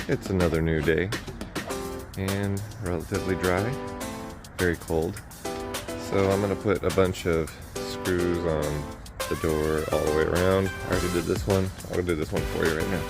It's another new day and relatively dry, very cold. So I'm going to put a bunch of screws on the door all the way around. I already did this one. I'll do this one for you right now.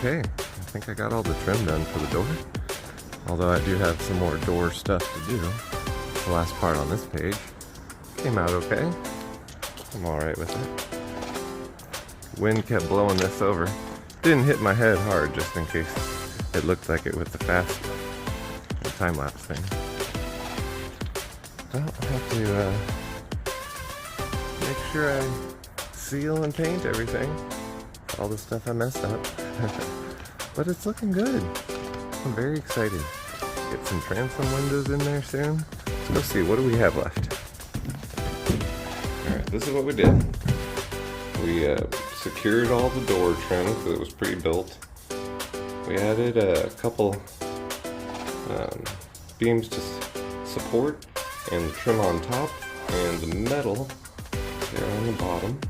Okay, I think I got all the trim done for the door. Although I do have some more door stuff to do. The last part on this page came out okay. I'm alright with it. Wind kept blowing this over. Didn't hit my head hard, just in case it looked like it with the fast time-lapse thing. Well, I have to make sure I seal and paint everything. All the stuff I messed up. But it's looking good. I'm very excited. Get some transom windows in there soon. Let's go see, what do we have left? Alright, this is what we did. We secured all the door trim because it was pre-built. We added a couple beams to support and the trim on top and the metal there on the bottom.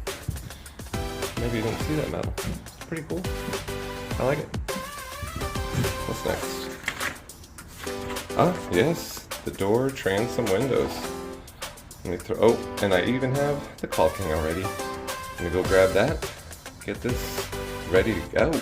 Maybe you didn't see that metal. It's pretty cool. I like it. What's next? Ah, yes, the door transom windows. Let me throw, oh, and I even have the caulking already. Let me go grab that, get this ready to go.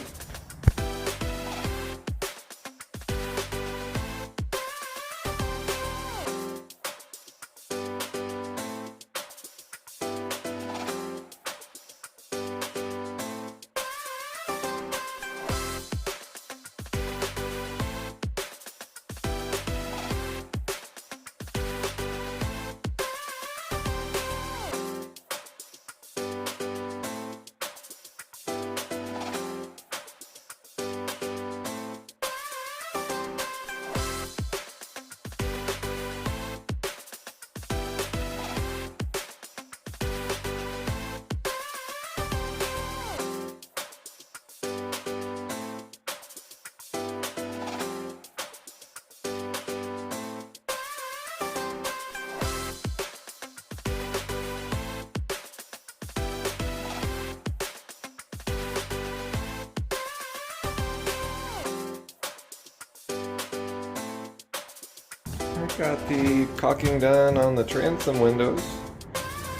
I got the caulking done on the transom windows,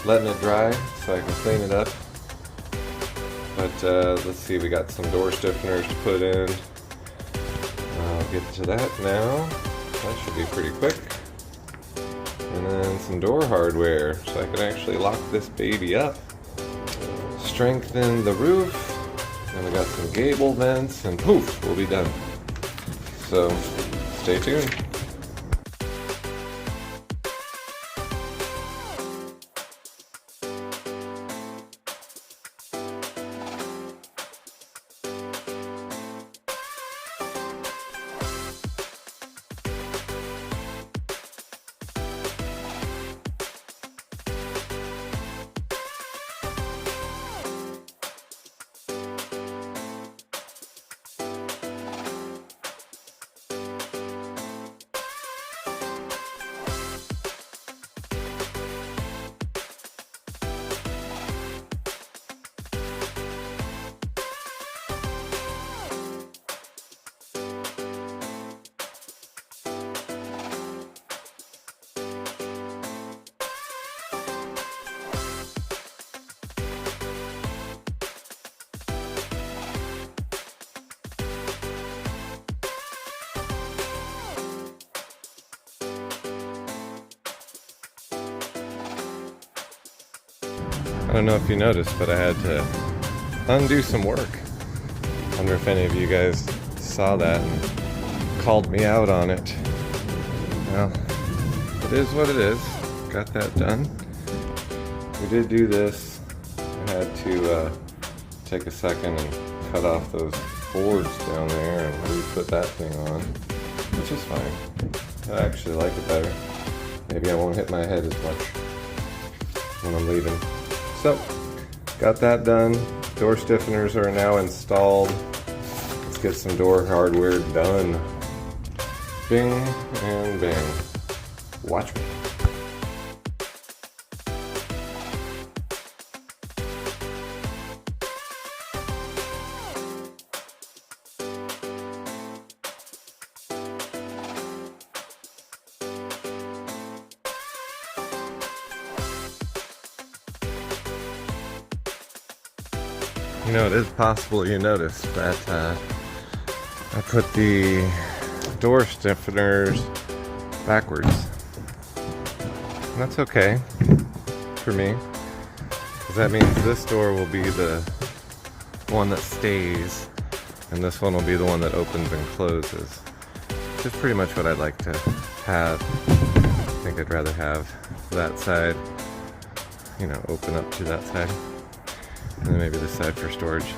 letting it dry so I can clean it up. But let's see, we got some door stiffeners to put in. I'll get to that now. That should be pretty quick. And then some door hardware so I can actually lock this baby up. Strengthen the roof. And we got some gable vents and poof, we'll be done. So stay tuned. I don't know if you noticed, but I had to undo some work. I wonder if any of you guys saw that and called me out on it. Well, it is what it is. Got that done. We did do this. I had to take a second and cut off those boards down there and re-put that thing on, which is fine. I actually like it better. Maybe I won't hit my head as much when I'm leaving. So, got that done. Door stiffeners are now installed. Let's get some door hardware done. Bing and bang. Watch me. You know, it is possible you noticed that I put the door stiffeners backwards. And that's okay for me, because that means this door will be the one that stays, and this one will be the one that opens and closes. Which is pretty much what I'd like to have. I think I'd rather have that side, you know, open up to that side. And then maybe this side for storage.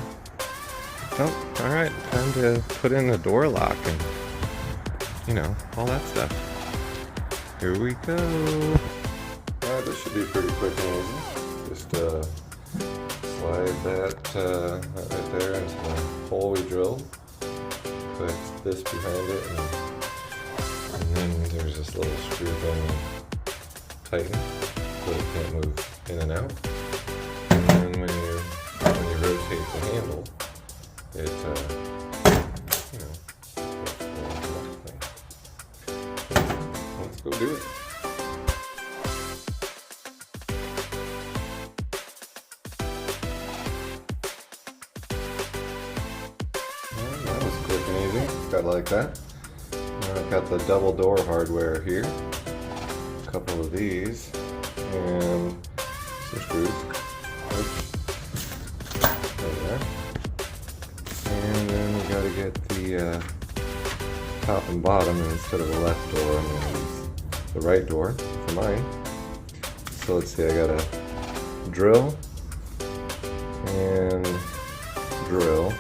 Oh, alright, time to put in a door lock and, you know, all that stuff. Here we go. Alright, this should be pretty quick and easy. Just slide that right there into the hole we drilled. Put this behind it, and then there's this little screw thing tighten so it can't move in and out. And then when you rotate the handle, it, you know, let's go do it. Well, that was quick and easy. Got like that. Now I've got the double door hardware here. A couple of these and some screws. And then we got to get the top and bottom, and instead of the left door, I'm going to use the right door for mine. So let's see, I got to drill and drill.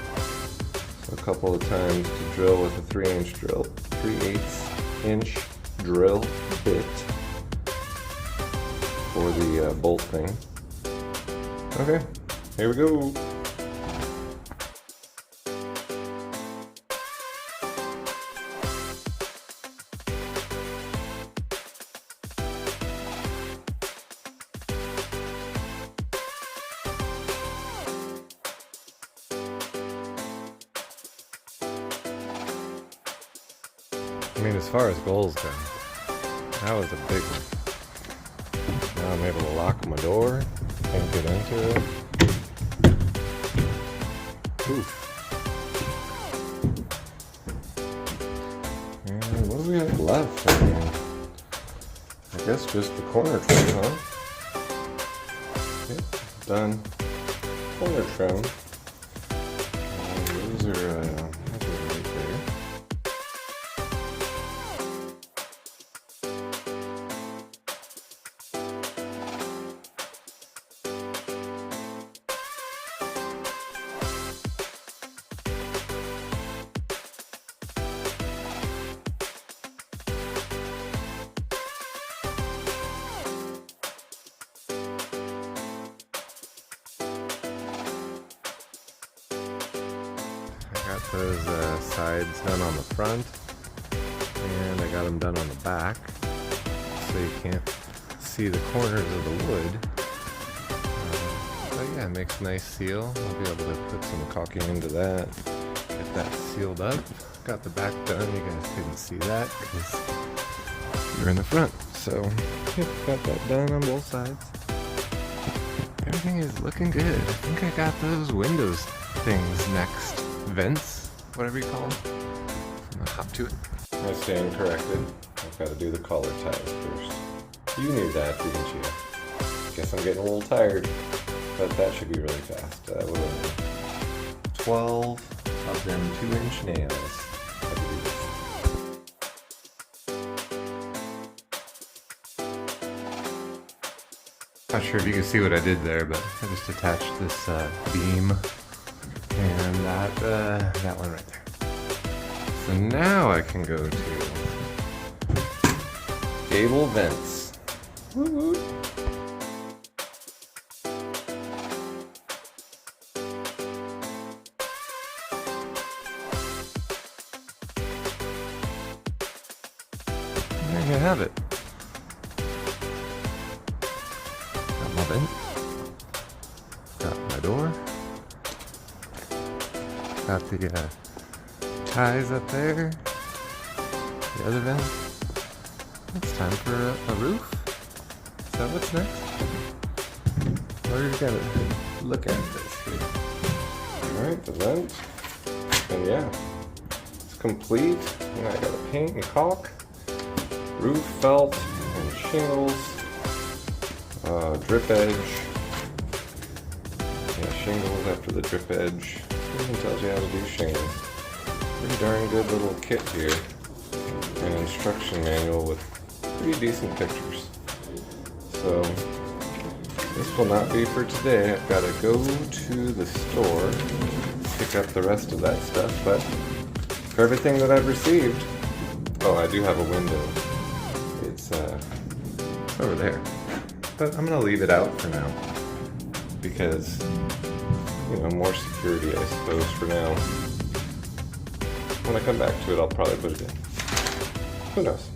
So a couple of times to drill with a 3-inch drill, 3/8-inch drill bit for the bolt thing. Okay, here we go. I mean, as far as goals go, that was a big one. Now I'm able to lock my door, can't get into it. Oof. And what do we have left? I mean, I guess just the corner trim, huh? Yep, done. Corner trim. And those are right there. Got those sides done on the front, and I got them done on the back, so you can't see the corners of the wood. But yeah, it makes a nice seal. I'll be able to put some caulking into that, get that sealed up. Got the back done. You guys couldn't see that because you're in the front. So yep, got that done on both sides. Everything is looking good. I think I got those windows things next. Vents, whatever you call them. I'm gonna hop to it. I stand corrected. I've got to do the collar ties first. You knew that, didn't you? Guess I'm getting a little tired. but that should be really fast. What do I need? 12 of them 2-inch nails. I believe. Not sure if you can see what I did there, but I just attached this beam and that one right there. So now I can go to gable vents. Woo-woo. There you have it. Got my vent. Got my door. Got the ties up there. The other vent. It's time for a roof. Is that what's next? We're gonna look at this here. Alright, the vent. And yeah, it's complete. And I gotta paint and caulk. Roof felt and shingles. Drip edge. Yeah, shingles after the drip edge. It even tells you how to do shingles. Pretty darn good little kit here. An instruction manual with pretty decent pictures. So this will not be for today. I've got to go to the store, pick up the rest of that stuff, but for everything that I've received, oh, I do have a window. It's over there. But I'm gonna leave it out for now because, you know, more security, I suppose, for now. When I come back to it, I'll probably put it in. Who knows?